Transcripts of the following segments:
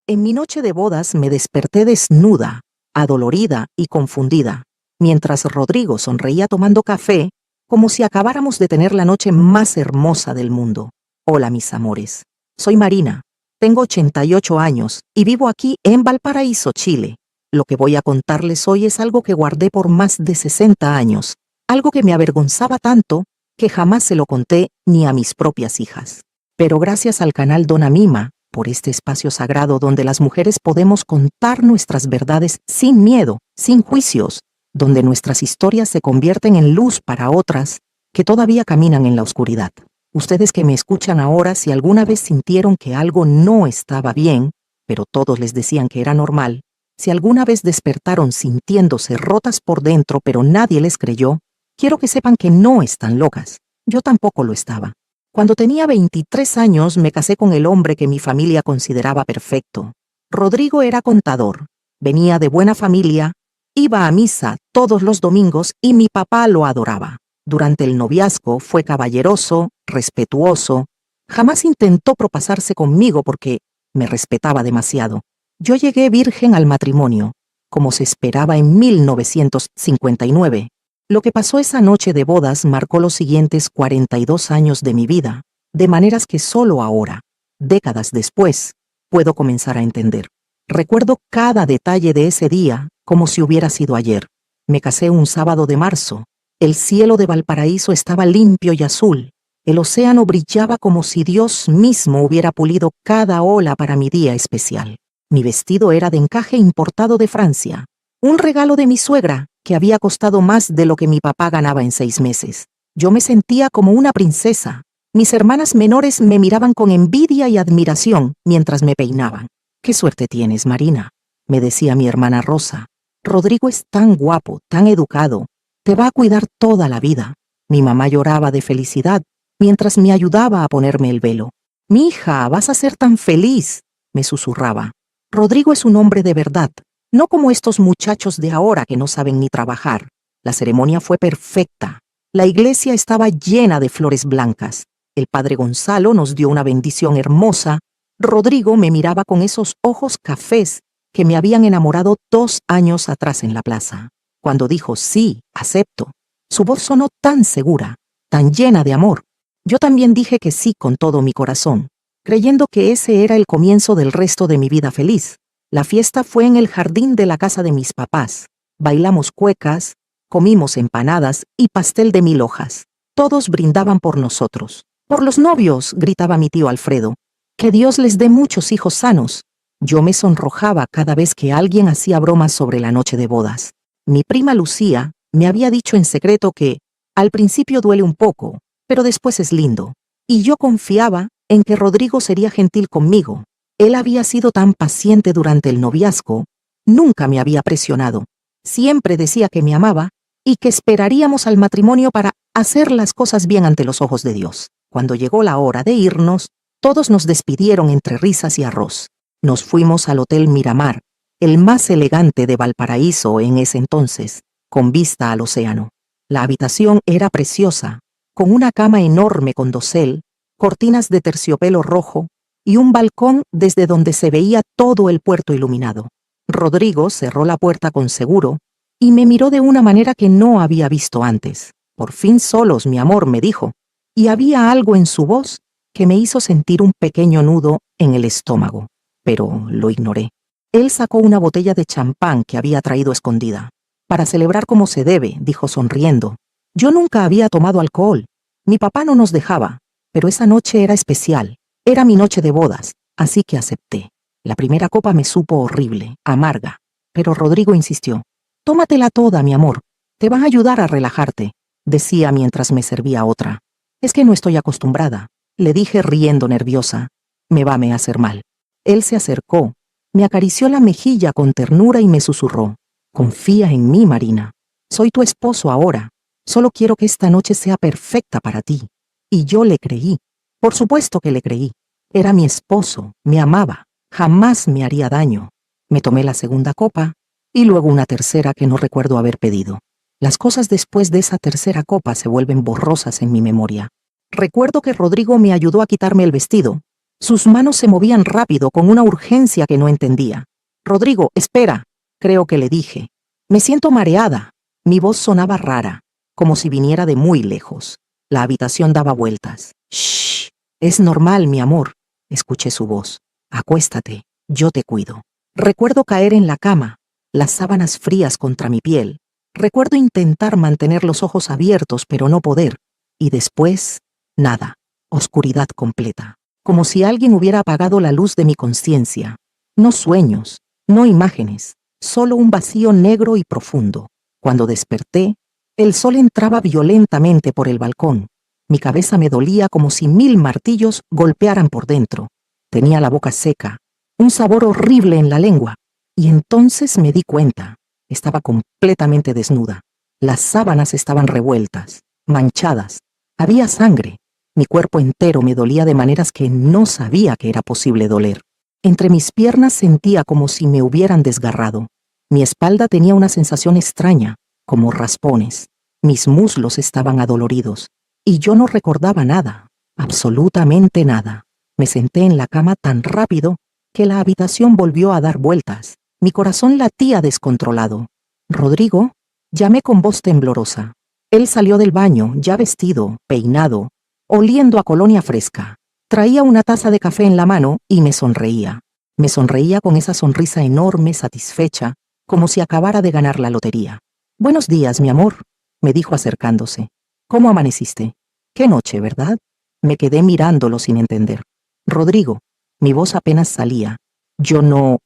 En mi noche de bodas me desperté desnuda, adolorida y confundida, mientras Rodrigo sonreía tomando café, como si acabáramos de tener la noche más hermosa del mundo. Hola, mis amores. Soy Marina. Tengo 88 años y vivo aquí en Valparaíso, Chile. Lo que voy a contarles hoy es algo que guardé por más de 60 años, algo que me avergonzaba tanto que jamás se lo conté ni a mis propias hijas. Pero gracias al canal Dona Mima, por este espacio sagrado donde las mujeres podemos contar nuestras verdades sin miedo, sin juicios, donde nuestras historias se convierten en luz para otras que todavía caminan en la oscuridad. Ustedes que me escuchan ahora, si alguna vez sintieron que algo no estaba bien, pero todos les decían que era normal, si alguna vez despertaron sintiéndose rotas por dentro pero nadie les creyó, quiero que sepan que no están locas. Yo tampoco lo estaba. Cuando tenía 23 años me casé con el hombre que mi familia consideraba perfecto. Rodrigo era contador, venía de buena familia, iba a misa todos los domingos y mi papá lo adoraba. Durante el noviazgo fue caballeroso, respetuoso, jamás intentó propasarse conmigo porque me respetaba demasiado. Yo llegué virgen al matrimonio, como se esperaba en 1959. Lo que pasó esa noche de bodas marcó los siguientes 42 años de mi vida, de maneras que solo ahora, décadas después, puedo comenzar a entender. Recuerdo cada detalle de ese día como si hubiera sido ayer. Me casé un sábado de marzo. El cielo de Valparaíso estaba limpio y azul. El océano brillaba como si Dios mismo hubiera pulido cada ola para mi día especial. Mi vestido era de encaje importado de Francia, un regalo de mi suegra, que había costado más de lo que mi papá ganaba en 6 meses. Yo me sentía como una princesa. Mis hermanas menores me miraban con envidia y admiración mientras me peinaban. «Qué suerte tienes, Marina», me decía mi hermana Rosa. «Rodrigo es tan guapo, tan educado. Te va a cuidar toda la vida». Mi mamá lloraba de felicidad mientras me ayudaba a ponerme el velo. «Mi hija, vas a ser tan feliz», me susurraba. «Rodrigo es un hombre de verdad. No como estos muchachos de ahora que no saben ni trabajar». La ceremonia fue perfecta. La iglesia estaba llena de flores blancas. El padre Gonzalo nos dio una bendición hermosa. Rodrigo me miraba con esos ojos cafés que me habían enamorado 2 años atrás en la plaza. Cuando dijo «sí, acepto», su voz sonó tan segura, tan llena de amor. Yo también dije que sí con todo mi corazón, creyendo que ese era el comienzo del resto de mi vida feliz. La fiesta fue en el jardín de la casa de mis papás. Bailamos cuecas, comimos empanadas y pastel de 1000 hojas. Todos brindaban por nosotros. «Por los novios», gritaba mi tío Alfredo. «Que Dios les dé muchos hijos sanos». Yo me sonrojaba cada vez que alguien hacía bromas sobre la noche de bodas. Mi prima Lucía me había dicho en secreto que al principio duele un poco, pero después es lindo. Y yo confiaba en que Rodrigo sería gentil conmigo. Él había sido tan paciente durante el noviazgo, nunca me había presionado. Siempre decía que me amaba y que esperaríamos al matrimonio para hacer las cosas bien ante los ojos de Dios. Cuando llegó la hora de irnos, todos nos despidieron entre risas y arroz. Nos fuimos al Hotel Miramar, el más elegante de Valparaíso en ese entonces, con vista al océano. La habitación era preciosa, con una cama enorme con dosel, cortinas de terciopelo rojo y un balcón desde donde se veía todo el puerto iluminado. Rodrigo cerró la puerta con seguro y me miró de una manera que no había visto antes. «Por fin solos, mi amor», me dijo, y había algo en su voz que me hizo sentir un pequeño nudo en el estómago, pero lo ignoré. Él sacó una botella de champán que había traído escondida. «Para celebrar como se debe», dijo sonriendo. Yo nunca había tomado alcohol. Mi papá no nos dejaba, pero esa noche era especial. Era mi noche de bodas, así que acepté. La primera copa me supo horrible, amarga, pero Rodrigo insistió. «Tómatela toda, mi amor. Te va a ayudar a relajarte», decía mientras me servía otra. «Es que no estoy acostumbrada», le dije riendo nerviosa. «Me va a hacer mal». Él se acercó, me acarició la mejilla con ternura y me susurró. «Confía en mí, Marina. Soy tu esposo ahora. Solo quiero que esta noche sea perfecta para ti». Y yo le creí. Por supuesto que le creí. Era mi esposo, me amaba, jamás me haría daño. Me tomé la segunda copa y luego una tercera que no recuerdo haber pedido. Las cosas después de esa tercera copa se vuelven borrosas en mi memoria. Recuerdo que Rodrigo me ayudó a quitarme el vestido, Sus manos se movían rápido con una urgencia que no entendía. Rodrigo, espera, creo que le dije. Me siento mareada. Mi voz sonaba rara, como si viniera de muy lejos. La habitación daba vueltas. Shh, es normal, mi amor. Escuché su voz. Acuéstate, yo te cuido. Recuerdo caer en la cama, las sábanas frías contra mi piel. Recuerdo intentar mantener los ojos abiertos, pero no poder. Y después, nada. Oscuridad completa. Como si alguien hubiera apagado la luz de mi conciencia. No sueños, no imágenes, solo un vacío negro y profundo. Cuando desperté, el sol entraba violentamente por el balcón. Mi cabeza me dolía como si 1000 martillos golpearan por dentro. Tenía la boca seca, un sabor horrible en la lengua. Y entonces me di cuenta. Estaba completamente desnuda. Las sábanas estaban revueltas, manchadas. Había sangre. Mi cuerpo entero me dolía de maneras que no sabía que era posible doler. Entre mis piernas sentía como si me hubieran desgarrado. Mi espalda tenía una sensación extraña, como raspones. Mis muslos estaban adoloridos. Y yo no recordaba nada, absolutamente nada. Me senté en la cama tan rápido que la habitación volvió a dar vueltas. Mi corazón latía descontrolado. Rodrigo, llamé con voz temblorosa. Él salió del baño, ya vestido, peinado, oliendo a colonia fresca. Traía una taza de café en la mano y me sonreía. Me sonreía con esa sonrisa enorme, satisfecha, como si acabara de ganar la lotería. Buenos días, mi amor, me dijo acercándose. ¿Cómo amaneciste? Qué noche, ¿verdad? Me quedé mirándolo sin entender. Rodrigo, mi voz apenas salía. Yo no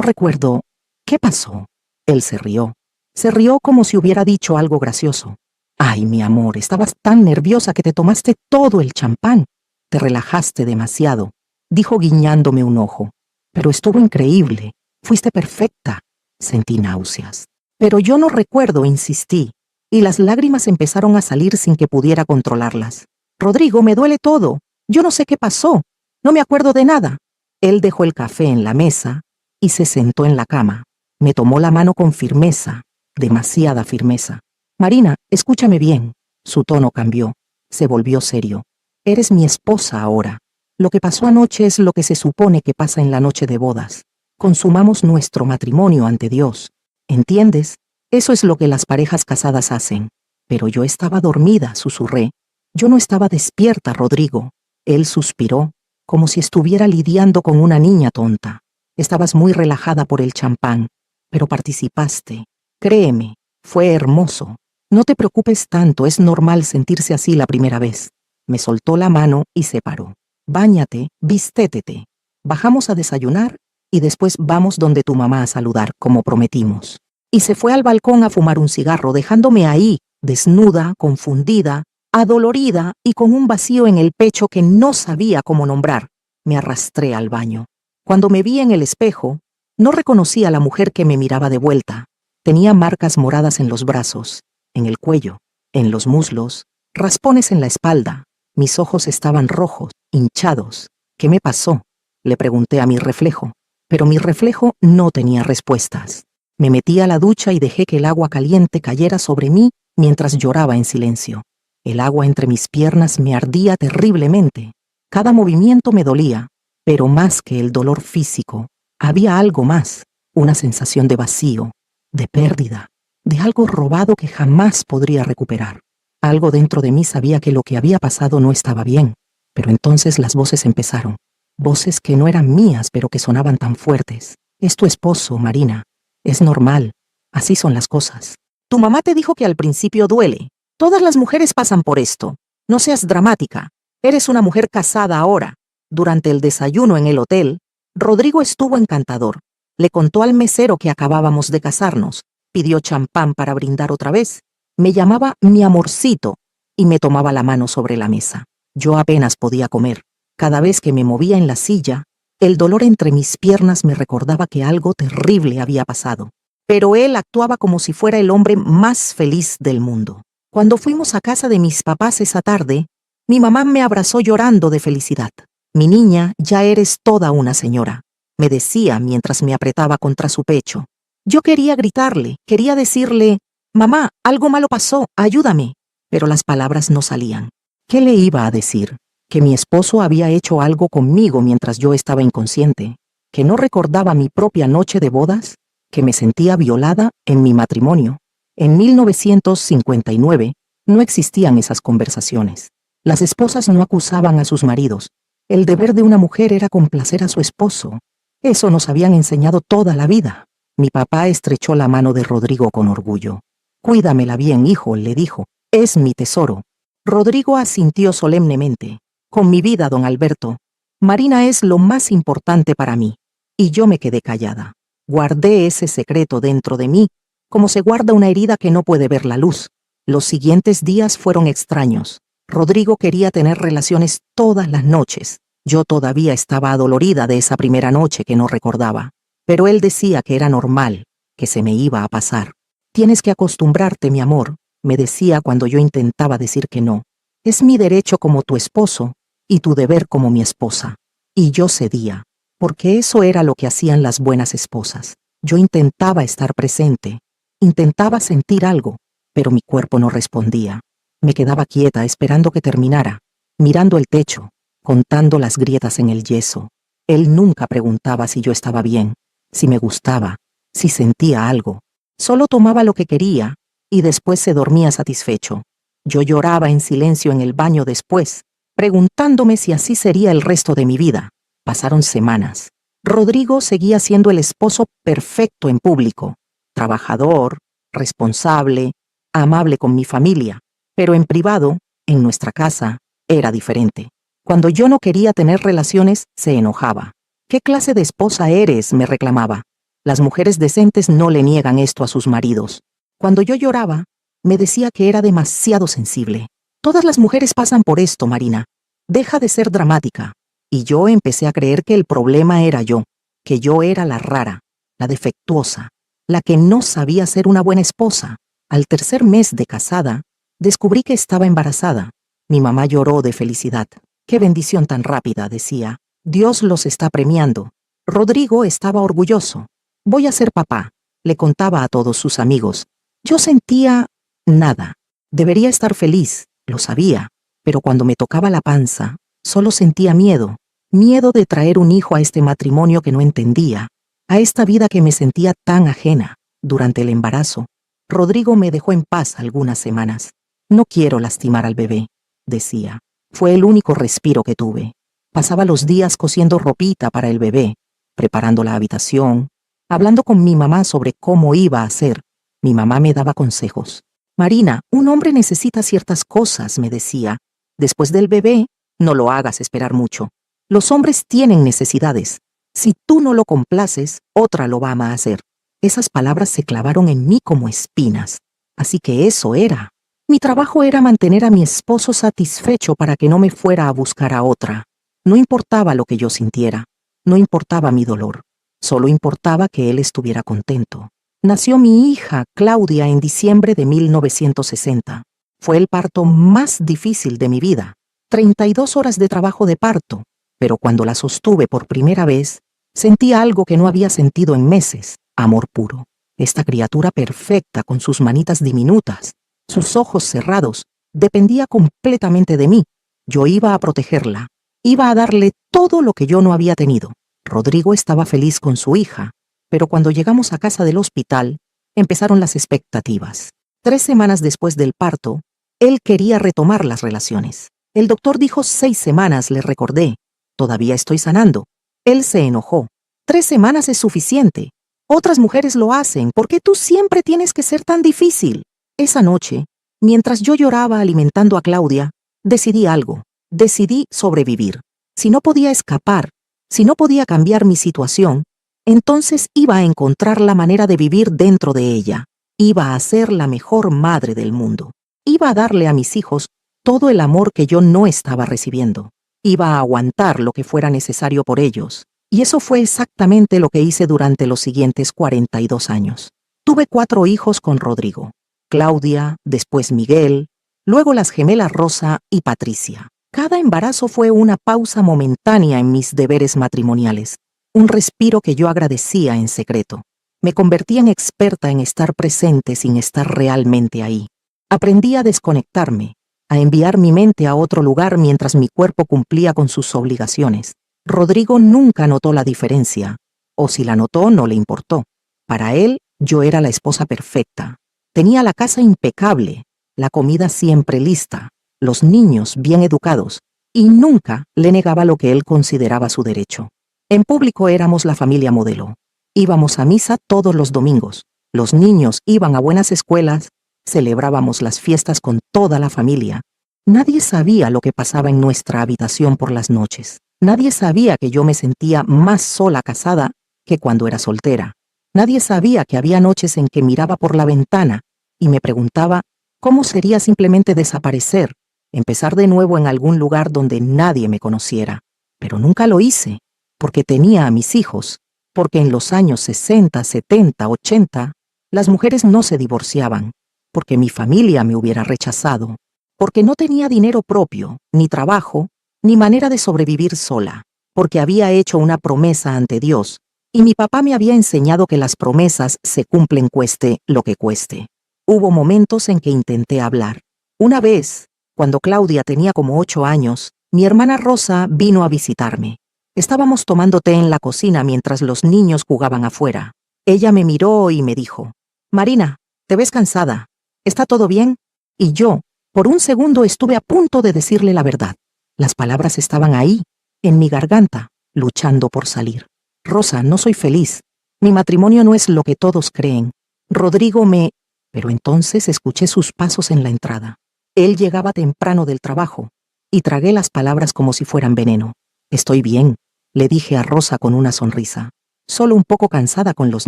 recuerdo. ¿Qué pasó? Él se rió. Se rió como si hubiera dicho algo gracioso. Ay, mi amor, estabas tan nerviosa que te tomaste todo el champán. Te relajaste demasiado, dijo guiñándome un ojo. Pero estuvo increíble. Fuiste perfecta. Sentí náuseas. Pero yo no recuerdo, insistí, y las lágrimas empezaron a salir sin que pudiera controlarlas. Rodrigo, me duele todo. Yo no sé qué pasó. No me acuerdo de nada. Él dejó el café en la mesa y se sentó en la cama. Me tomó la mano con firmeza, demasiada firmeza. Marina, escúchame bien. Su tono cambió. Se volvió serio. Eres mi esposa ahora. Lo que pasó anoche es lo que se supone que pasa en la noche de bodas. Consumamos nuestro matrimonio ante Dios. ¿Entiendes? Eso es lo que las parejas casadas hacen. Pero yo estaba dormida, susurré. Yo no estaba despierta, Rodrigo. Él suspiró, como si estuviera lidiando con una niña tonta. Estabas muy relajada por el champán, pero participaste. Créeme, fue hermoso. No te preocupes tanto, es normal sentirse así la primera vez. Me soltó la mano y se paró. Báñate, vistétete. Bajamos a desayunar y después vamos donde tu mamá a saludar, como prometimos. Y se fue al balcón a fumar un cigarro, dejándome ahí, desnuda, confundida, adolorida y con un vacío en el pecho que no sabía cómo nombrar. Me arrastré al baño. Cuando me vi en el espejo, no reconocí a la mujer que me miraba de vuelta. Tenía marcas moradas en los brazos, en el cuello, en los muslos, raspones en la espalda. Mis ojos estaban rojos, hinchados. ¿Qué me pasó? Le pregunté a mi reflejo, pero mi reflejo no tenía respuestas. Me metí a la ducha y dejé que el agua caliente cayera sobre mí mientras lloraba en silencio. El agua entre mis piernas me ardía terriblemente. Cada movimiento me dolía, pero más que el dolor físico, había algo más, una sensación de vacío, de pérdida, de algo robado que jamás podría recuperar. Algo dentro de mí sabía que lo que había pasado no estaba bien, pero entonces las voces empezaron. Voces que no eran mías, pero que sonaban tan fuertes. Es tu esposo, Marina. Es normal. Así son las cosas. Tu mamá te dijo que al principio duele. Todas las mujeres pasan por esto. No seas dramática. Eres una mujer casada ahora. Durante el desayuno en el hotel, Rodrigo estuvo encantador. Le contó al mesero que acabábamos de casarnos. Pidió champán para brindar otra vez. Me llamaba mi amorcito y me tomaba la mano sobre la mesa. Yo apenas podía comer. Cada vez que me movía en la silla, el dolor entre mis piernas me recordaba que algo terrible había pasado. Pero él actuaba como si fuera el hombre más feliz del mundo. Cuando fuimos a casa de mis papás esa tarde, mi mamá me abrazó llorando de felicidad. Mi niña, ya eres toda una señora, me decía mientras me apretaba contra su pecho. Yo quería gritarle, quería decirle, mamá, algo malo pasó, ayúdame. Pero las palabras no salían. ¿Qué le iba a decir? que mi esposo había hecho algo conmigo mientras yo estaba inconsciente, que no recordaba mi propia noche de bodas, que me sentía violada en mi matrimonio. En 1959 no existían esas conversaciones. Las esposas no acusaban a sus maridos. El deber de una mujer era complacer a su esposo. Eso nos habían enseñado toda la vida. Mi papá estrechó la mano de Rodrigo con orgullo. «Cuídamela bien, hijo», le dijo. «Es mi tesoro». Rodrigo asintió solemnemente. «Con mi vida, don Alberto. Marina es lo más importante para mí». Y yo me quedé callada. Guardé ese secreto dentro de mí, como se guarda una herida que no puede ver la luz. Los siguientes días fueron extraños. Rodrigo quería tener relaciones todas las noches. Yo todavía estaba adolorida de esa primera noche que no recordaba. Pero él decía que era normal, que se me iba a pasar. «Tienes que acostumbrarte, mi amor», me decía cuando yo intentaba decir que no. «Es mi derecho como tu esposo y tu deber como mi esposa». Y yo cedía, porque eso era lo que hacían las buenas esposas. Yo intentaba estar presente, intentaba sentir algo, pero mi cuerpo no respondía. Me quedaba quieta esperando que terminara, mirando el techo, contando las grietas en el yeso. Él nunca preguntaba si yo estaba bien, si me gustaba, si sentía algo. Solo tomaba lo que quería y después se dormía satisfecho. Yo lloraba en silencio en el baño después, preguntándome si así sería el resto de mi vida. Pasaron semanas. Rodrigo seguía siendo el esposo perfecto en público, trabajador, responsable, amable con mi familia, pero en privado, en nuestra casa, era diferente. Cuando yo no quería tener relaciones, se enojaba. «¿Qué clase de esposa eres?», me reclamaba. Las mujeres decentes no le niegan esto a sus maridos. Cuando yo lloraba, me decía que era demasiado sensible. «Todas las mujeres pasan por esto, Marina. Deja de ser dramática». Y yo empecé a creer que el problema era yo, que yo era la rara, la defectuosa, la que no sabía ser una buena esposa. Al tercer mes de casada, descubrí que estaba embarazada. Mi mamá lloró de felicidad. «Qué bendición tan rápida», decía. «Dios los está premiando». Rodrigo estaba orgulloso. «Voy a ser papá», le contaba a todos sus amigos. Yo sentía nada. Debería estar feliz, lo sabía, pero cuando me tocaba la panza, solo sentía miedo. Miedo de traer un hijo a este matrimonio que no entendía, a esta vida que me sentía tan ajena. Durante el embarazo, Rodrigo me dejó en paz algunas semanas. «No quiero lastimar al bebé», decía. Fue el único respiro que tuve. Pasaba los días cosiendo ropita para el bebé, preparando la habitación, hablando con mi mamá sobre cómo iba a ser. Mi mamá me daba consejos. «Marina, un hombre necesita ciertas cosas», me decía. «Después del bebé, no lo hagas esperar mucho. Los hombres tienen necesidades. Si tú no lo complaces, otra lo va a hacer». Esas palabras se clavaron en mí como espinas. Así que eso era. Mi trabajo era mantener a mi esposo satisfecho para que no me fuera a buscar a otra. No importaba lo que yo sintiera, no importaba mi dolor, solo importaba que él estuviera contento. Nació mi hija, Claudia, en diciembre de 1960. Fue el parto más difícil de mi vida. 32 horas de trabajo de parto, pero cuando la sostuve por primera vez, sentí algo que no había sentido en meses: amor puro. Esta criatura perfecta con sus manitas diminutas, sus ojos cerrados, dependía completamente de mí. Yo iba a protegerla, iba a darle todo lo que yo no había tenido. Rodrigo estaba feliz con su hija, pero cuando llegamos a casa del hospital, empezaron las expectativas. 3 semanas después del parto, él quería retomar las relaciones. El doctor dijo 6 semanas, le recordé. Todavía estoy sanando. Él se enojó. 3 semanas es suficiente. Otras mujeres lo hacen. ¿Por qué tú siempre tienes que ser tan difícil? Esa noche, mientras yo lloraba alimentando a Claudia, decidí algo. Decidí sobrevivir. Si no podía escapar, si no podía cambiar mi situación, entonces iba a encontrar la manera de vivir dentro de ella. Iba a ser la mejor madre del mundo. Iba a darle a mis hijos todo el amor que yo no estaba recibiendo. Iba a aguantar lo que fuera necesario por ellos. Y eso fue exactamente lo que hice durante los siguientes 42 años. Tuve 4 hijos con Rodrigo. Claudia, después Miguel, luego las gemelas Rosa y Patricia. Cada embarazo fue una pausa momentánea en mis deberes matrimoniales, un respiro que yo agradecía en secreto. Me convertí en experta en estar presente sin estar realmente ahí. Aprendí a desconectarme, a enviar mi mente a otro lugar mientras mi cuerpo cumplía con sus obligaciones. Rodrigo nunca notó la diferencia, o si la notó no le importó. Para él, yo era la esposa perfecta. Tenía la casa impecable, la comida siempre lista, los niños bien educados, y nunca le negaba lo que él consideraba su derecho. En público éramos la familia modelo. Íbamos a misa todos los domingos. Los niños iban a buenas escuelas, celebrábamos las fiestas con toda la familia. Nadie sabía lo que pasaba en nuestra habitación por las noches. Nadie sabía que yo me sentía más sola casada que cuando era soltera. Nadie sabía que había noches en que miraba por la ventana y me preguntaba cómo sería simplemente desaparecer, empezar de nuevo en algún lugar donde nadie me conociera. Pero nunca lo hice, porque tenía a mis hijos, porque en los años 60, 70, 80, las mujeres no se divorciaban, porque mi familia me hubiera rechazado, porque no tenía dinero propio, ni trabajo, ni manera de sobrevivir sola, porque había hecho una promesa ante Dios, y mi papá me había enseñado que las promesas se cumplen cueste lo que cueste. Hubo momentos en que intenté hablar. Una vez, cuando Claudia tenía como 8 años, mi hermana Rosa vino a visitarme. Estábamos tomando té en la cocina mientras los niños jugaban afuera. Ella me miró y me dijo, «Marina, te ves cansada. ¿Está todo bien?» Y yo, por un segundo, estuve a punto de decirle la verdad. Las palabras estaban ahí, en mi garganta, luchando por salir. «Rosa, no soy feliz. Mi matrimonio no es lo que todos creen. Rodrigo me...» Pero entonces escuché sus pasos en la entrada. Él llegaba temprano del trabajo, y tragué las palabras como si fueran veneno. «Estoy bien», le dije a Rosa con una sonrisa. Solo un poco cansada con los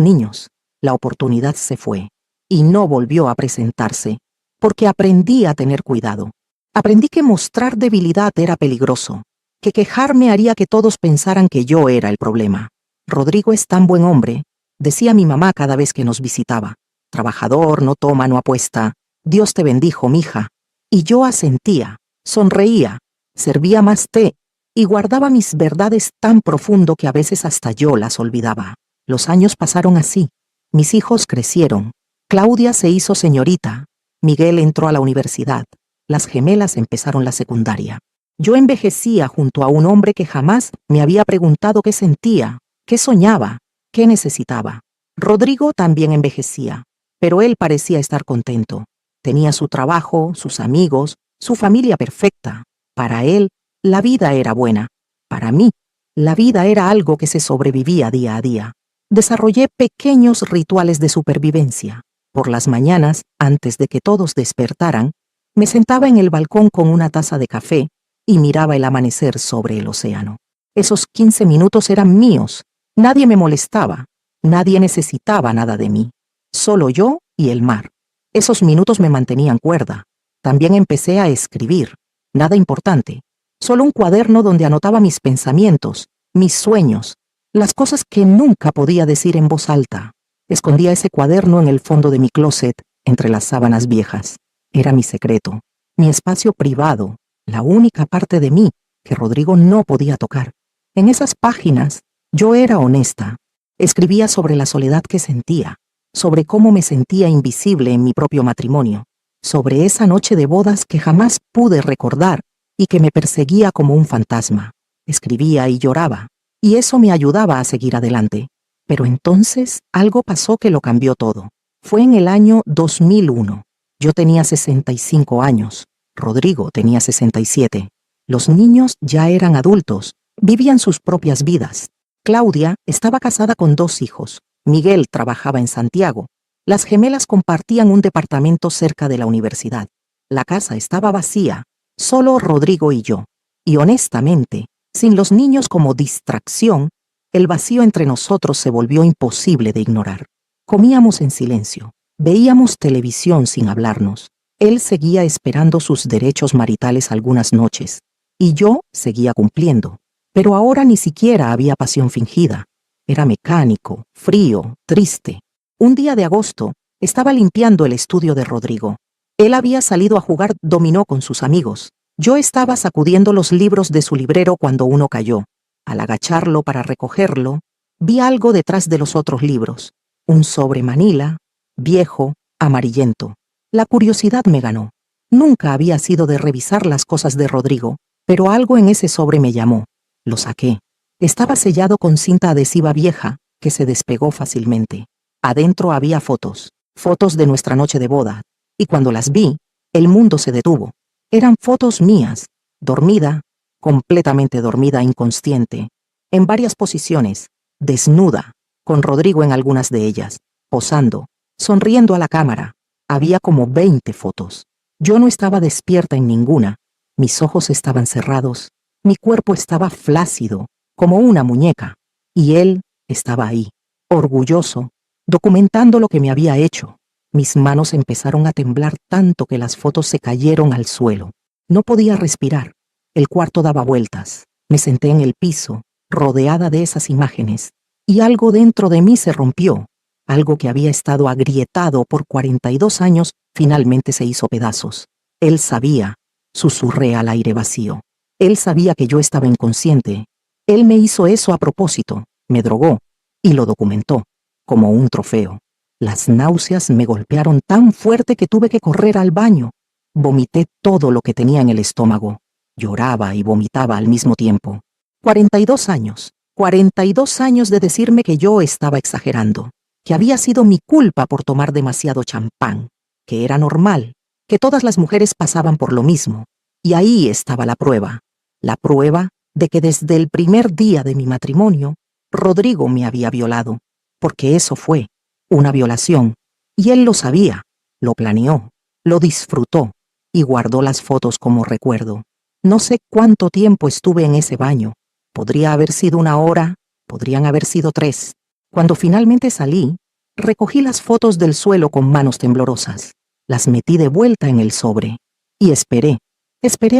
niños. La oportunidad se fue, y no volvió a presentarse, porque aprendí a tener cuidado. Aprendí que mostrar debilidad era peligroso, que quejarme haría que todos pensaran que yo era el problema. «Rodrigo es tan buen hombre», decía mi mamá cada vez que nos visitaba. «Trabajador, no toma, no apuesta. Dios te bendijo, mija». Y yo asentía, sonreía, servía más té y guardaba mis verdades tan profundo que a veces hasta yo las olvidaba. Los años pasaron así. Mis hijos crecieron. Claudia se hizo señorita. Miguel entró a la universidad. Las gemelas empezaron la secundaria. Yo envejecía junto a un hombre que jamás me había preguntado qué sentía, qué soñaba, qué necesitaba. Rodrigo también envejecía, pero él parecía estar contento. Tenía su trabajo, sus amigos, su familia perfecta. Para él, la vida era buena. Para mí, la vida era algo que se sobrevivía día a día. Desarrollé pequeños rituales de supervivencia. Por las mañanas, antes de que todos despertaran, me sentaba en el balcón con una taza de café y miraba el amanecer sobre el océano. Esos 15 minutos eran míos. Nadie me molestaba. Nadie necesitaba nada de mí. Solo yo y el mar. Esos minutos me mantenían cuerda. También empecé a escribir. Nada importante. Solo un cuaderno donde anotaba mis pensamientos, mis sueños, las cosas que nunca podía decir en voz alta. Escondía ese cuaderno en el fondo de mi closet, entre las sábanas viejas. Era mi secreto, mi espacio privado, la única parte de mí que Rodrigo no podía tocar. En esas páginas, yo era honesta. Escribía sobre la soledad que sentía, sobre cómo me sentía invisible en mi propio matrimonio, sobre esa noche de bodas que jamás pude recordar y que me perseguía como un fantasma. Escribía y lloraba, y eso me ayudaba a seguir adelante. Pero entonces algo pasó que lo cambió todo. Fue en el año 2001. Yo tenía 65 años. Rodrigo tenía 67. Los niños ya eran adultos, vivían sus propias vidas. Claudia estaba casada con 2 hijos. Miguel trabajaba en Santiago. Las gemelas compartían un departamento cerca de la universidad. La casa estaba vacía, solo Rodrigo y yo. Y honestamente, sin los niños como distracción, el vacío entre nosotros se volvió imposible de ignorar. Comíamos en silencio, veíamos televisión sin hablarnos. Él seguía esperando sus derechos maritales algunas noches, y yo seguía cumpliendo. Pero ahora ni siquiera había pasión fingida. Era mecánico, frío, triste. Un día de agosto, estaba limpiando el estudio de Rodrigo. Él había salido a jugar dominó con sus amigos. Yo estaba sacudiendo los libros de su librero cuando uno cayó. Al agacharlo para recogerlo, vi algo detrás de los otros libros. Un sobre manila, viejo, amarillento. La curiosidad me ganó. Nunca había sido de revisar las cosas de Rodrigo, pero algo en ese sobre me llamó. Lo saqué. Estaba sellado con cinta adhesiva vieja, que se despegó fácilmente. Adentro había fotos, fotos de nuestra noche de boda, y cuando las vi, el mundo se detuvo. Eran fotos mías, dormida, completamente dormida, inconsciente, en varias posiciones, desnuda, con Rodrigo en algunas de ellas, posando, sonriendo a la cámara. Había como 20 fotos. Yo no estaba despierta en ninguna. Mis ojos estaban cerrados, mi cuerpo estaba flácido, como una muñeca, y él estaba ahí, orgulloso, documentando lo que me había hecho. Mis manos empezaron a temblar tanto que las fotos se cayeron al suelo. No podía respirar. El cuarto daba vueltas. Me senté en el piso, rodeada de esas imágenes, y algo dentro de mí se rompió. Algo que había estado agrietado por 42 años finalmente se hizo pedazos. Él sabía, susurré al aire vacío. Él sabía que yo estaba inconsciente. Él me hizo eso a propósito, me drogó, y lo documentó, como un trofeo. Las náuseas me golpearon tan fuerte que tuve que correr al baño. Vomité todo lo que tenía en el estómago. Lloraba y vomitaba al mismo tiempo. 42 años. 42 años de decirme que yo estaba exagerando, que había sido mi culpa por tomar demasiado champán, que era normal, que todas las mujeres pasaban por lo mismo. Y ahí estaba la prueba de que desde el primer día de mi matrimonio, Rodrigo me había violado, porque eso fue una violación, y él lo sabía, lo planeó, lo disfrutó, y guardó las fotos como recuerdo. No sé cuánto tiempo estuve en ese baño. Podría haber sido 1 hora, podrían haber sido 3. Cuando finalmente salí, recogí las fotos del suelo con manos temblorosas. Las metí de vuelta en el sobre. Y esperé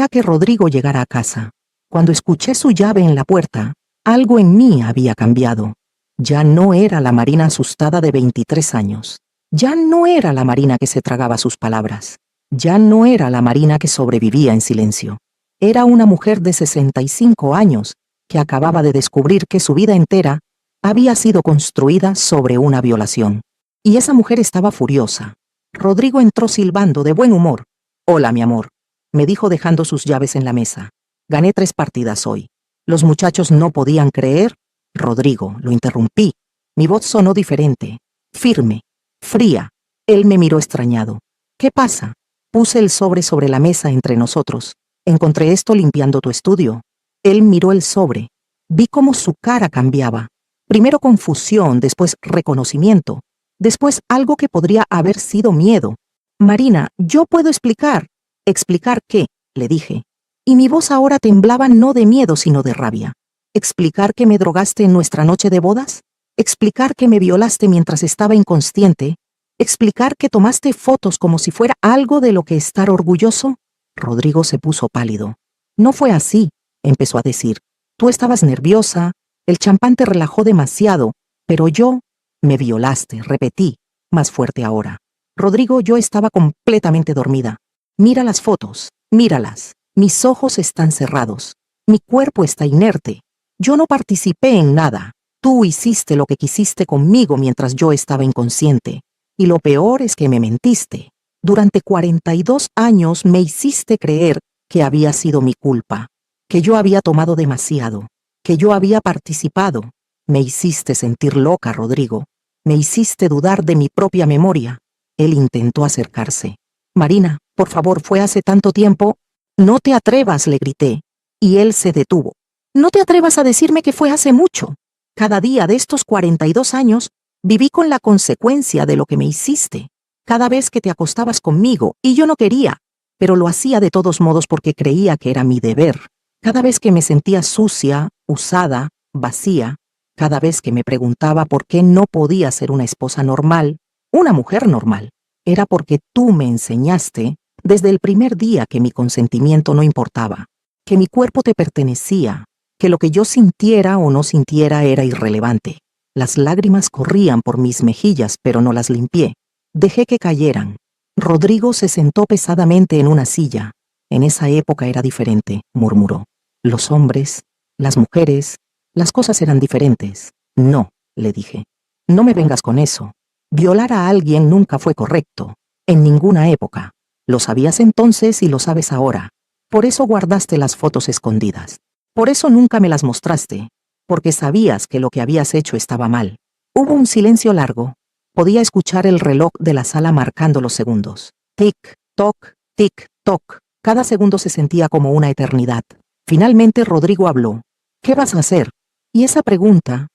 a que Rodrigo llegara a casa. Cuando escuché su llave en la puerta, algo en mí había cambiado. Ya no era la Marina asustada de 23 años. Ya no era la Marina que se tragaba sus palabras. Ya no era la Marina que sobrevivía en silencio. Era una mujer de 65 años que acababa de descubrir que su vida entera había sido construida sobre una violación. Y esa mujer estaba furiosa. Rodrigo entró silbando de buen humor. «Hola, mi amor», me dijo dejando sus llaves en la mesa. «Gané 3 partidas hoy». Los muchachos no podían creer. «Rodrigo», lo interrumpí. Mi voz sonó diferente, firme, fría. Él me miró extrañado. «¿Qué pasa?» Puse el sobre la mesa entre nosotros. «Encontré esto limpiando tu estudio». Él miró el sobre. Vi cómo su cara cambiaba. Primero confusión, después reconocimiento, después algo que podría haber sido miedo. «Marina, yo puedo explicar». «¿Explicar qué?», le dije. Y mi voz ahora temblaba no de miedo sino de rabia. «¿Explicar que me drogaste en nuestra noche de bodas? ¿Explicar que me violaste mientras estaba inconsciente? ¿Explicar que tomaste fotos como si fuera algo de lo que estar orgulloso?» Rodrigo se puso pálido. «No fue así», empezó a decir. «Tú estabas nerviosa, el champán te relajó demasiado, pero yo...» «Me violaste», repetí, más fuerte ahora. «Rodrigo, yo estaba completamente dormida. Mira las fotos, míralas. Mis ojos están cerrados. Mi cuerpo está inerte. Yo no participé en nada. Tú hiciste lo que quisiste conmigo mientras yo estaba inconsciente. Y lo peor es que me mentiste. Durante 42 años me hiciste creer que había sido mi culpa, que yo había tomado demasiado, que yo había participado. Me hiciste sentir loca, Rodrigo. Me hiciste dudar de mi propia memoria». Él intentó acercarse. «Marina, por favor, fue hace tanto tiempo». «No te atrevas», le grité. Y él se detuvo. «No te atrevas a decirme que fue hace mucho. Cada día de estos 42 años viví con la consecuencia de lo que me hiciste. Cada vez que te acostabas conmigo, y yo no quería, pero lo hacía de todos modos porque creía que era mi deber. Cada vez que me sentía sucia, usada, vacía, cada vez que me preguntaba por qué no podía ser una esposa normal, una mujer normal, era porque tú me enseñaste desde el primer día que mi consentimiento no importaba, que mi cuerpo te pertenecía, que lo que yo sintiera o no sintiera era irrelevante. Las lágrimas corrían por mis mejillas, pero no las limpié. Dejé que cayeran. Rodrigo se sentó pesadamente en una silla. «En esa época era diferente», murmuró. «Los hombres, las mujeres, las cosas eran diferentes». «No», le dije. «No me vengas con eso. Violar a alguien nunca fue correcto, en ninguna época. Lo sabías entonces y lo sabes ahora. Por eso guardaste las fotos escondidas. Por eso nunca me las mostraste, porque sabías que lo que habías hecho estaba mal. Hubo un silencio largo. Podía escuchar el reloj de la sala marcando los segundos. Tic, toc, tic, toc. Cada segundo se sentía como una eternidad. Finalmente Rodrigo habló. ¿Qué vas a hacer? Y esa pregunta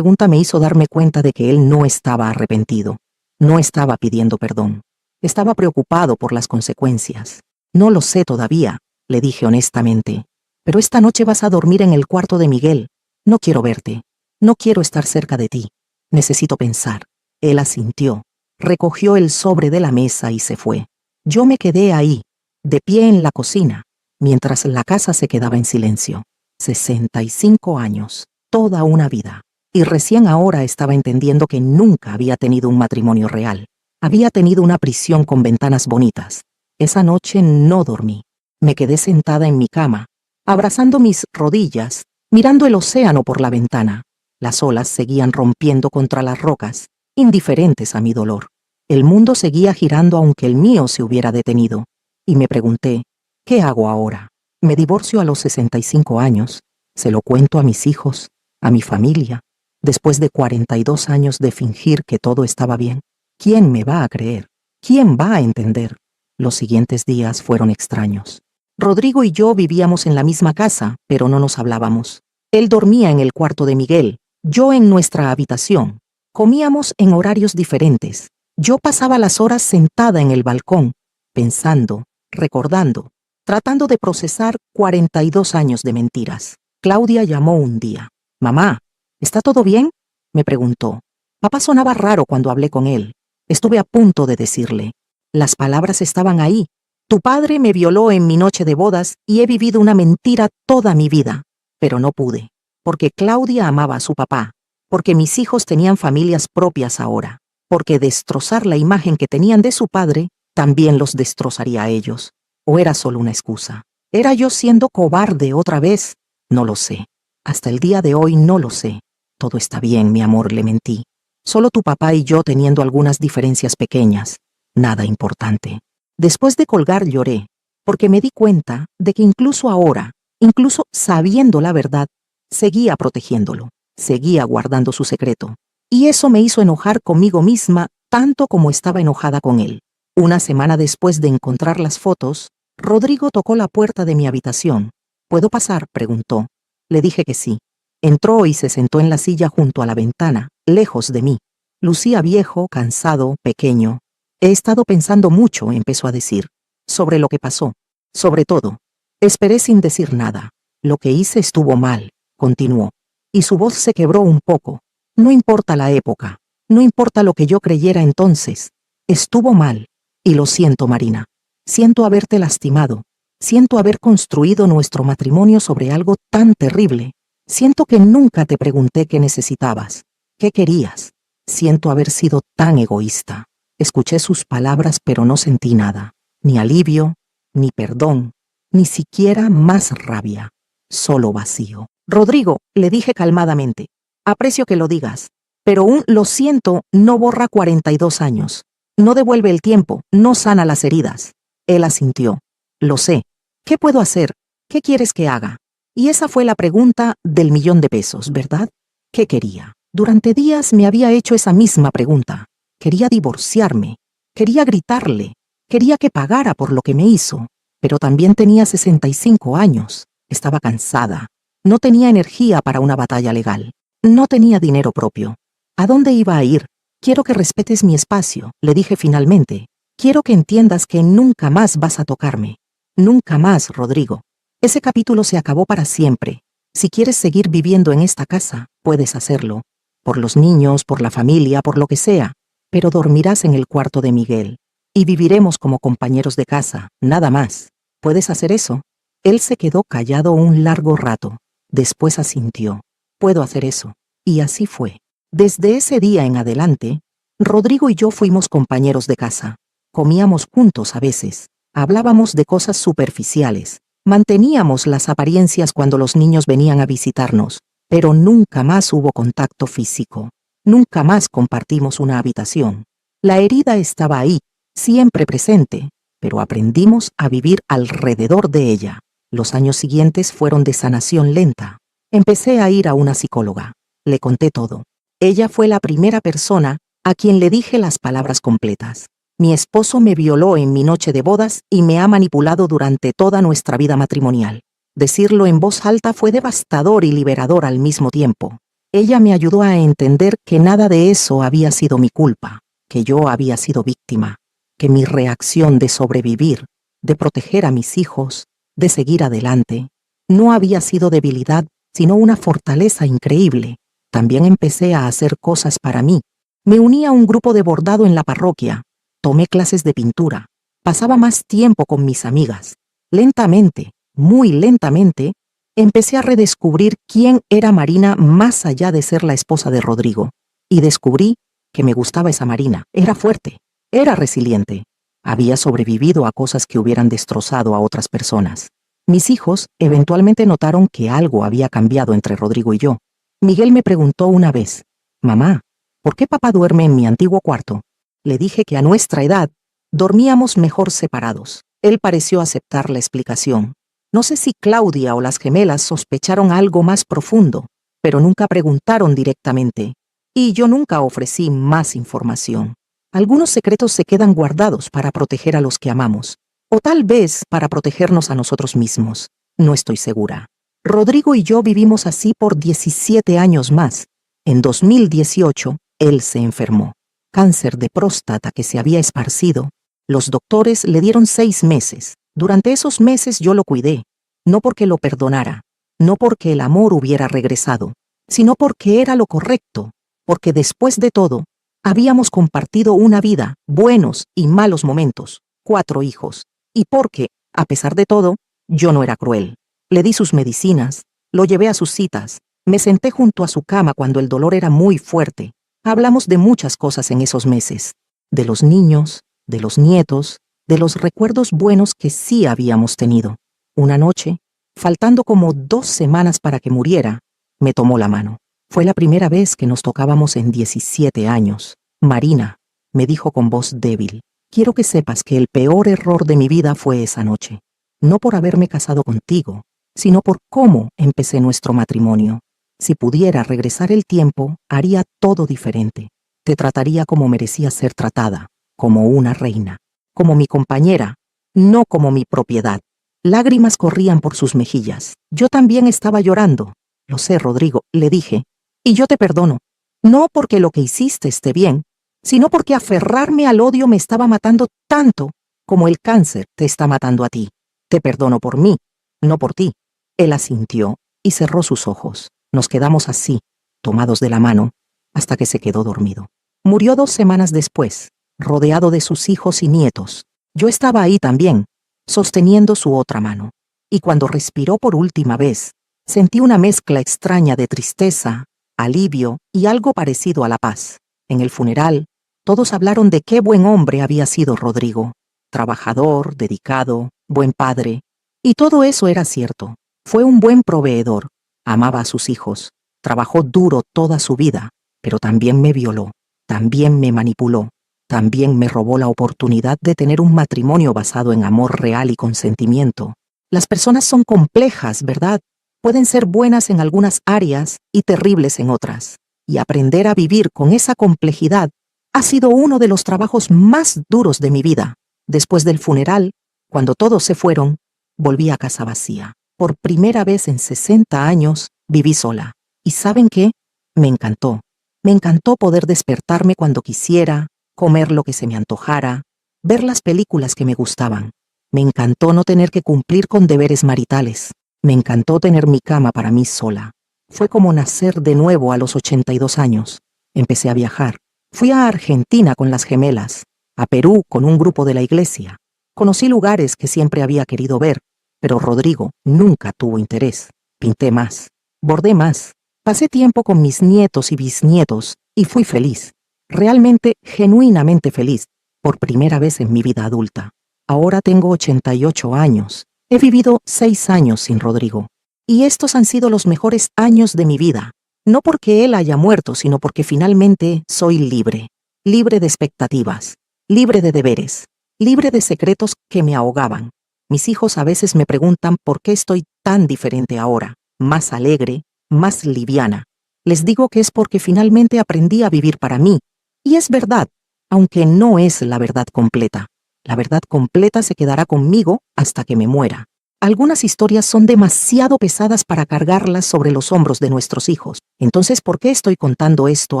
me hizo darme cuenta de que él no estaba arrepentido. No estaba pidiendo perdón. Estaba preocupado por las consecuencias. No lo sé todavía, le dije honestamente. Pero esta noche vas a dormir en el cuarto de Miguel. No quiero verte. No quiero estar cerca de ti. Necesito pensar. Él asintió. Recogió el sobre de la mesa y se fue. Yo me quedé ahí, de pie en la cocina, mientras la casa se quedaba en silencio. 65 años, toda una vida. Y recién ahora estaba entendiendo que nunca había tenido un matrimonio real. Había tenido una prisión con ventanas bonitas. Esa noche no dormí. Me quedé sentada en mi cama, abrazando mis rodillas, mirando el océano por la ventana. Las olas seguían rompiendo contra las rocas, indiferentes a mi dolor. El mundo seguía girando aunque el mío se hubiera detenido. Y me pregunté, ¿qué hago ahora? ¿Me divorcio a los 65 años? ¿Se lo cuento a mis hijos, a mi familia, después de 42 años de fingir que todo estaba bien? ¿Quién me va a creer? ¿Quién va a entender? Los siguientes días fueron extraños. Rodrigo y yo vivíamos en la misma casa, pero no nos hablábamos. Él dormía en el cuarto de Miguel, yo en nuestra habitación. Comíamos en horarios diferentes. Yo pasaba las horas sentada en el balcón, pensando, recordando, tratando de procesar 42 años de mentiras. Claudia llamó un día. «Mamá, ¿está todo bien?», me preguntó. Papá sonaba raro cuando hablé con él. Estuve a punto de decirle. Las palabras estaban ahí. Tu padre me violó en mi noche de bodas y he vivido una mentira toda mi vida. Pero no pude, porque Claudia amaba a su papá, porque mis hijos tenían familias propias ahora, porque destrozar la imagen que tenían de su padre también los destrozaría a ellos. ¿O era solo una excusa? ¿Era yo siendo cobarde otra vez? No lo sé. Hasta el día de hoy no lo sé. Todo está bien, mi amor, le mentí. Solo tu papá y yo teniendo algunas diferencias pequeñas. Nada importante. Después de colgar lloré, porque me di cuenta de que incluso ahora, incluso sabiendo la verdad, seguía protegiéndolo, seguía guardando su secreto. Y eso me hizo enojar conmigo misma tanto como estaba enojada con él. Una semana después de encontrar las fotos, Rodrigo tocó la puerta de mi habitación. ¿Puedo pasar?, preguntó. Le dije que sí. Entró y se sentó en la silla junto a la ventana, lejos de mí. Lucía viejo, cansado, pequeño. He estado pensando mucho, empezó a decir, sobre lo que pasó. Sobre todo. Esperé sin decir nada. Lo que hice estuvo mal, continuó. Y su voz se quebró un poco. No importa la época. No importa lo que yo creyera entonces. Estuvo mal. Y lo siento, Marina. Siento haberte lastimado. Siento haber construido nuestro matrimonio sobre algo tan terrible. Siento que nunca te pregunté qué necesitabas, qué querías. Siento haber sido tan egoísta. Escuché sus palabras, pero no sentí nada. Ni alivio, ni perdón, ni siquiera más rabia. Solo vacío. Rodrigo, le dije calmadamente. Aprecio que lo digas, pero un lo siento no borra 42 años. No devuelve el tiempo, no sana las heridas. Él asintió. Lo sé. ¿Qué puedo hacer? ¿Qué quieres que haga? Y esa fue la pregunta del $1.000.000, ¿verdad? ¿Qué quería? Durante días me había hecho esa misma pregunta. Quería divorciarme. Quería gritarle. Quería que pagara por lo que me hizo. Pero también tenía 65 años. Estaba cansada. No tenía energía para una batalla legal. No tenía dinero propio. ¿A dónde iba a ir? Quiero que respetes mi espacio, le dije finalmente. Quiero que entiendas que nunca más vas a tocarme. Nunca más, Rodrigo. Ese capítulo se acabó para siempre. Si quieres seguir viviendo en esta casa, puedes hacerlo. Por los niños, por la familia, por lo que sea. Pero dormirás en el cuarto de Miguel. Y viviremos como compañeros de casa, nada más. ¿Puedes hacer eso? Él se quedó callado un largo rato. Después asintió. Puedo hacer eso. Y así fue. Desde ese día en adelante, Rodrigo y yo fuimos compañeros de casa. Comíamos juntos a veces. Hablábamos de cosas superficiales. Manteníamos las apariencias cuando los niños venían a visitarnos, pero nunca más hubo contacto físico. Nunca más compartimos una habitación. La herida estaba ahí, siempre presente, pero aprendimos a vivir alrededor de ella. Los años siguientes fueron de sanación lenta. Empecé a ir a una psicóloga. Le conté todo. Ella fue la primera persona a quien le dije las palabras completas. Mi esposo me violó en mi noche de bodas y me ha manipulado durante toda nuestra vida matrimonial. Decirlo en voz alta fue devastador y liberador al mismo tiempo. Ella me ayudó a entender que nada de eso había sido mi culpa, que yo había sido víctima, que mi reacción de sobrevivir, de proteger a mis hijos, de seguir adelante, no había sido debilidad, sino una fortaleza increíble. También empecé a hacer cosas para mí. Me uní a un grupo de bordado en la parroquia. Tomé clases de pintura. Pasaba más tiempo con mis amigas. Lentamente, muy lentamente, empecé a redescubrir quién era Marina más allá de ser la esposa de Rodrigo. Y descubrí que me gustaba esa Marina. Era fuerte, era resiliente. Había sobrevivido a cosas que hubieran destrozado a otras personas. Mis hijos eventualmente notaron que algo había cambiado entre Rodrigo y yo. Miguel me preguntó una vez: «Mamá, ¿por qué papá duerme en mi antiguo cuarto?». Le dije que a nuestra edad dormíamos mejor separados. Él pareció aceptar la explicación. No sé si Claudia o las gemelas sospecharon algo más profundo, pero nunca preguntaron directamente. Y yo nunca ofrecí más información. Algunos secretos se quedan guardados para proteger a los que amamos, o tal vez para protegernos a nosotros mismos. No estoy segura. Rodrigo y yo vivimos así por 17 años más. En 2018, él se enfermó. Cáncer de próstata que se había esparcido. Los doctores le dieron 6 meses. Durante esos meses yo lo cuidé, no porque lo perdonara, no porque el amor hubiera regresado, sino porque era lo correcto, porque después de todo, habíamos compartido una vida, buenos y malos momentos, 4 hijos, y porque, a pesar de todo, yo no era cruel. Le di sus medicinas, lo llevé a sus citas, me senté junto a su cama cuando el dolor era muy fuerte. Hablamos de muchas cosas en esos meses, de los niños, de los nietos, de los recuerdos buenos que sí habíamos tenido. Una noche, faltando como 2 semanas para que muriera, me tomó la mano. Fue la primera vez que nos tocábamos en 17 años. «Marina», me dijo con voz débil, «quiero que sepas que el peor error de mi vida fue esa noche. No por haberme casado contigo, sino por cómo empecé nuestro matrimonio. Si pudiera regresar el tiempo, haría todo diferente. Te trataría como merecías ser tratada, como una reina, como mi compañera, no como mi propiedad». Lágrimas corrían por sus mejillas. Yo también estaba llorando. «Lo sé, Rodrigo», le dije, «y yo te perdono. No porque lo que hiciste esté bien, sino porque aferrarme al odio me estaba matando tanto como el cáncer te está matando a ti. Te perdono por mí, no por ti». Él asintió y cerró sus ojos. Nos quedamos así, tomados de la mano, hasta que se quedó dormido. Murió 2 semanas después, rodeado de sus hijos y nietos. Yo estaba ahí también, sosteniendo su otra mano. Y cuando respiró por última vez, sentí una mezcla extraña de tristeza, alivio y algo parecido a la paz. En el funeral, todos hablaron de qué buen hombre había sido Rodrigo. Trabajador, dedicado, buen padre. Y todo eso era cierto. Fue un buen proveedor. Amaba a sus hijos. Trabajó duro toda su vida, pero también me violó. También me manipuló. También me robó la oportunidad de tener un matrimonio basado en amor real y consentimiento. Las personas son complejas, ¿verdad? Pueden ser buenas en algunas áreas y terribles en otras. Y aprender a vivir con esa complejidad ha sido uno de los trabajos más duros de mi vida. Después del funeral, cuando todos se fueron, volví a casa vacía. Por primera vez en 60 años, viví sola. ¿Y saben qué? Me encantó. Me encantó poder despertarme cuando quisiera, comer lo que se me antojara, ver las películas que me gustaban. Me encantó no tener que cumplir con deberes maritales. Me encantó tener mi cama para mí sola. Fue como nacer de nuevo a los 82 años. Empecé a viajar. Fui a Argentina con las gemelas, a Perú con un grupo de la iglesia. Conocí lugares que siempre había querido ver, pero Rodrigo nunca tuvo interés. Pinté más, bordé más, pasé tiempo con mis nietos y bisnietos y fui feliz. Realmente, genuinamente feliz, por primera vez en mi vida adulta. Ahora tengo 88 años. He vivido 6 años sin Rodrigo. Y estos han sido los mejores años de mi vida. No porque él haya muerto, sino porque finalmente soy libre. Libre de expectativas. Libre de deberes. libre de secretos que me ahogaban. Mis hijos a veces me preguntan por qué estoy tan diferente ahora, más alegre, más liviana. Les digo que es porque finalmente aprendí a vivir para mí. Y es verdad, aunque no es la verdad completa. La verdad completa se quedará conmigo hasta que me muera. Algunas historias son demasiado pesadas para cargarlas sobre los hombros de nuestros hijos. Entonces, ¿por qué estoy contando esto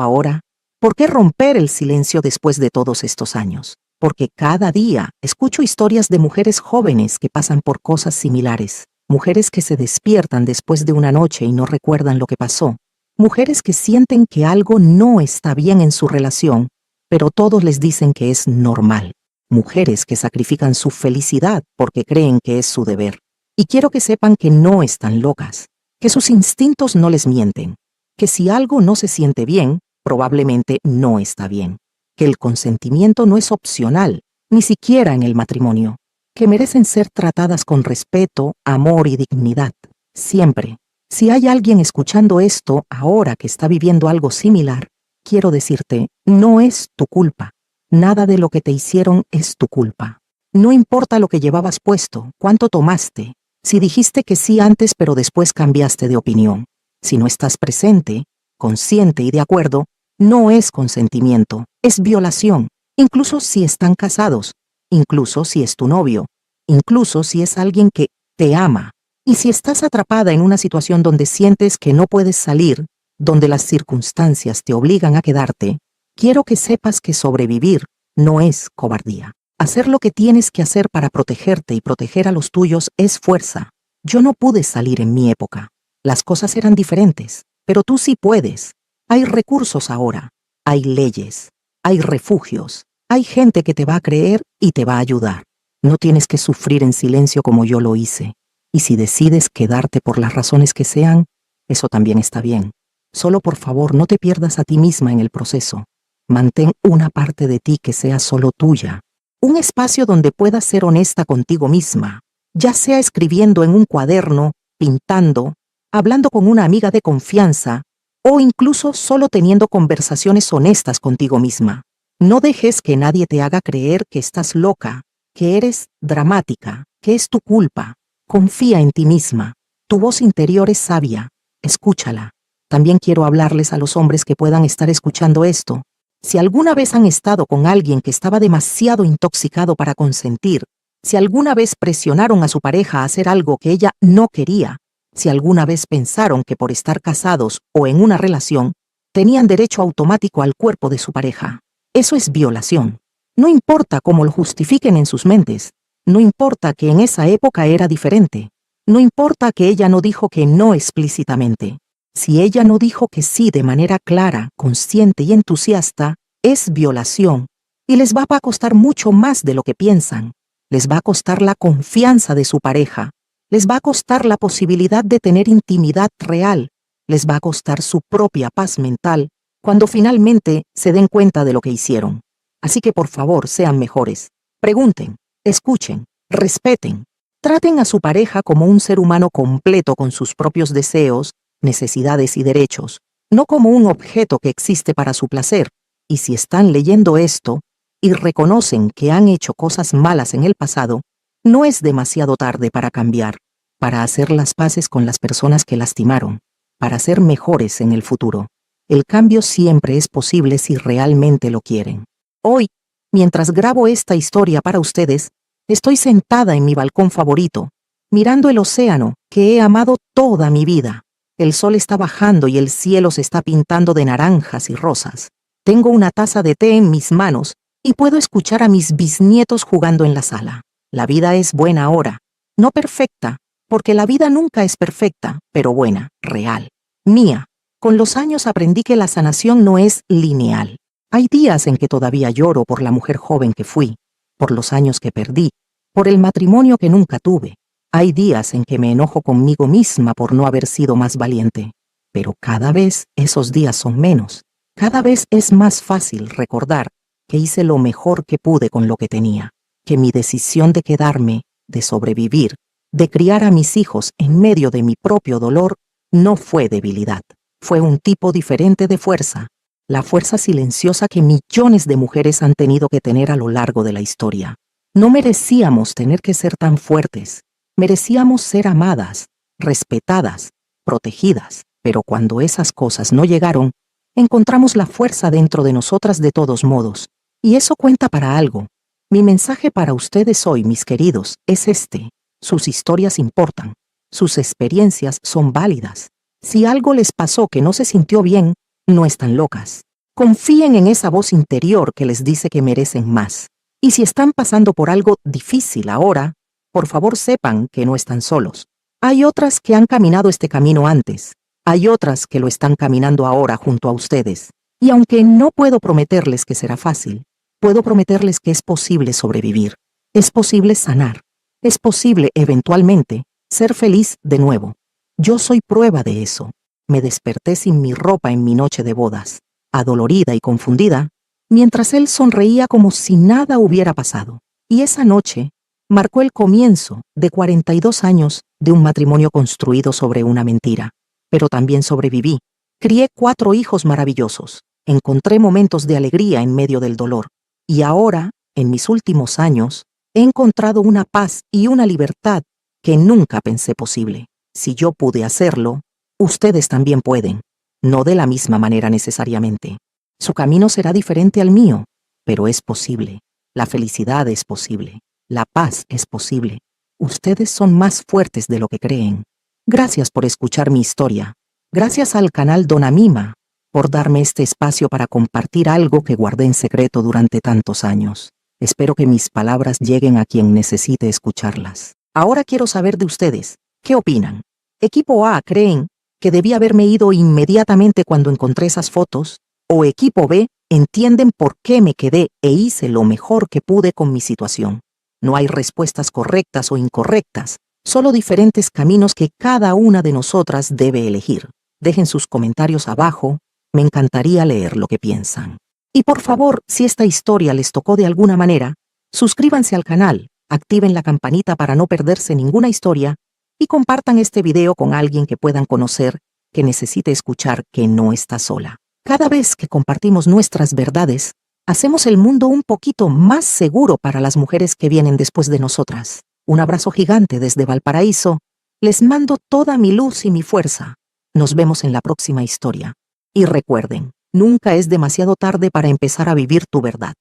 ahora? ¿Por qué romper el silencio después de todos estos años? Porque cada día escucho historias de mujeres jóvenes que pasan por cosas similares. Mujeres que se despiertan después de una noche y no recuerdan lo que pasó. Mujeres que sienten que algo no está bien en su relación, pero todos les dicen que es normal. Mujeres que sacrifican su felicidad porque creen que es su deber. Y quiero que sepan que no están locas, que sus instintos no les mienten, que si algo no se siente bien, probablemente no está bien, que el consentimiento no es opcional, ni siquiera en el matrimonio, que merecen ser tratadas con respeto, amor y dignidad, siempre. Si hay alguien escuchando esto ahora que está viviendo algo similar, quiero decirte, no es tu culpa. Nada de lo que te hicieron es tu culpa. No importa lo que llevabas puesto, cuánto tomaste, si dijiste que sí antes pero después cambiaste de opinión. Si no estás presente, consciente y de acuerdo, no es consentimiento, es violación. Incluso si están casados, incluso si es tu novio, incluso si es alguien que te ama. Y si estás atrapada en una situación donde sientes que no puedes salir, donde las circunstancias te obligan a quedarte, quiero que sepas que sobrevivir no es cobardía. Hacer lo que tienes que hacer para protegerte y proteger a los tuyos es fuerza. Yo no pude salir en mi época. Las cosas eran diferentes, pero tú sí puedes. Hay recursos ahora, hay leyes, hay refugios, hay gente que te va a creer y te va a ayudar. No tienes que sufrir en silencio como yo lo hice. Y si decides quedarte por las razones que sean, eso también está bien. Solo por favor no te pierdas a ti misma en el proceso. Mantén una parte de ti que sea solo tuya. Un espacio donde puedas ser honesta contigo misma, ya sea escribiendo en un cuaderno, pintando, hablando con una amiga de confianza o incluso solo teniendo conversaciones honestas contigo misma. No dejes que nadie te haga creer que estás loca, que eres dramática, que es tu culpa. Confía en ti misma. Tu voz interior es sabia. Escúchala. También quiero hablarles a los hombres que puedan estar escuchando esto. Si alguna vez han estado con alguien que estaba demasiado intoxicado para consentir, si alguna vez presionaron a su pareja a hacer algo que ella no quería, si alguna vez pensaron que por estar casados o en una relación, tenían derecho automático al cuerpo de su pareja, eso es violación. No importa cómo lo justifiquen en sus mentes, no importa que en esa época era diferente, no importa que ella no dijo que no explícitamente. Si ella no dijo que sí de manera clara, consciente y entusiasta, es violación y les va a costar mucho más de lo que piensan. Les va a costar la confianza de su pareja, les va a costar la posibilidad de tener intimidad real, les va a costar su propia paz mental cuando finalmente se den cuenta de lo que hicieron. Así que por favor sean mejores. Pregunten, escuchen, respeten. Traten a su pareja como un ser humano completo con sus propios deseos, necesidades y derechos, no como un objeto que existe para su placer. Y si están leyendo esto y reconocen que han hecho cosas malas en el pasado, no es demasiado tarde para cambiar, para hacer las paces con las personas que lastimaron, para ser mejores en el futuro. El cambio siempre es posible si realmente lo quieren. Hoy, mientras grabo esta historia para ustedes, estoy sentada en mi balcón favorito, mirando el océano que he amado toda mi vida. El sol está bajando y el cielo se está pintando de naranjas y rosas. Tengo una taza de té en mis manos y puedo escuchar a mis bisnietos jugando en la sala. La vida es buena ahora, no perfecta, porque la vida nunca es perfecta, pero buena, real, mía. Con los años aprendí que la sanación no es lineal. Hay días en que todavía lloro por la mujer joven que fui, por los años que perdí, por el matrimonio que nunca tuve. Hay días en que me enojo conmigo misma por no haber sido más valiente. Pero cada vez esos días son menos. Cada vez es más fácil recordar que hice lo mejor que pude con lo que tenía, que mi decisión de quedarme, de sobrevivir, de criar a mis hijos en medio de mi propio dolor, no fue debilidad. Fue un tipo diferente de fuerza, la fuerza silenciosa que millones de mujeres han tenido que tener a lo largo de la historia. No merecíamos tener que ser tan fuertes. Merecíamos ser amadas, respetadas, protegidas. Pero cuando esas cosas no llegaron, encontramos la fuerza dentro de nosotras de todos modos. Y eso cuenta para algo. Mi mensaje para ustedes hoy, mis queridos, es este. Sus historias importan. Sus experiencias son válidas. Si algo les pasó que no se sintió bien, no están locas. Confíen en esa voz interior que les dice que merecen más. Y si están pasando por algo difícil ahora, por favor sepan que no están solos. Hay otras que han caminado este camino antes. Hay otras que lo están caminando ahora junto a ustedes. Y aunque no puedo prometerles que será fácil, puedo prometerles que es posible sobrevivir. Es posible sanar. Es posible, eventualmente, ser feliz de nuevo. Yo soy prueba de eso. Me desperté sin mi ropa en mi noche de bodas, adolorida y confundida, mientras él sonreía como si nada hubiera pasado. Y esa noche marcó el comienzo de 42 años de un matrimonio construido sobre una mentira. Pero también sobreviví. Crié 4 hijos maravillosos. Encontré momentos de alegría en medio del dolor. Y ahora, en mis últimos años, he encontrado una paz y una libertad que nunca pensé posible. Si yo pude hacerlo, ustedes también pueden. No de la misma manera necesariamente. Su camino será diferente al mío, pero es posible. La felicidad es posible. La paz es posible. Ustedes son más fuertes de lo que creen. Gracias por escuchar mi historia. Gracias al canal Dona Mima por darme este espacio para compartir algo que guardé en secreto durante tantos años. Espero que mis palabras lleguen a quien necesite escucharlas. Ahora quiero saber de ustedes. ¿Qué opinan? ¿Equipo A creen que debí haberme ido inmediatamente cuando encontré esas fotos? ¿O equipo B entienden por qué me quedé e hice lo mejor que pude con mi situación? No hay respuestas correctas o incorrectas, solo diferentes caminos que cada una de nosotras debe elegir. Dejen sus comentarios abajo, me encantaría leer lo que piensan. Y por favor, si esta historia les tocó de alguna manera, suscríbanse al canal, activen la campanita para no perderse ninguna historia y compartan este video con alguien que puedan conocer, que necesite escuchar que no está sola. Cada vez que compartimos nuestras verdades, hacemos el mundo un poquito más seguro para las mujeres que vienen después de nosotras. Un abrazo gigante desde Valparaíso. Les mando toda mi luz y mi fuerza. Nos vemos en la próxima historia. Y recuerden, nunca es demasiado tarde para empezar a vivir tu verdad.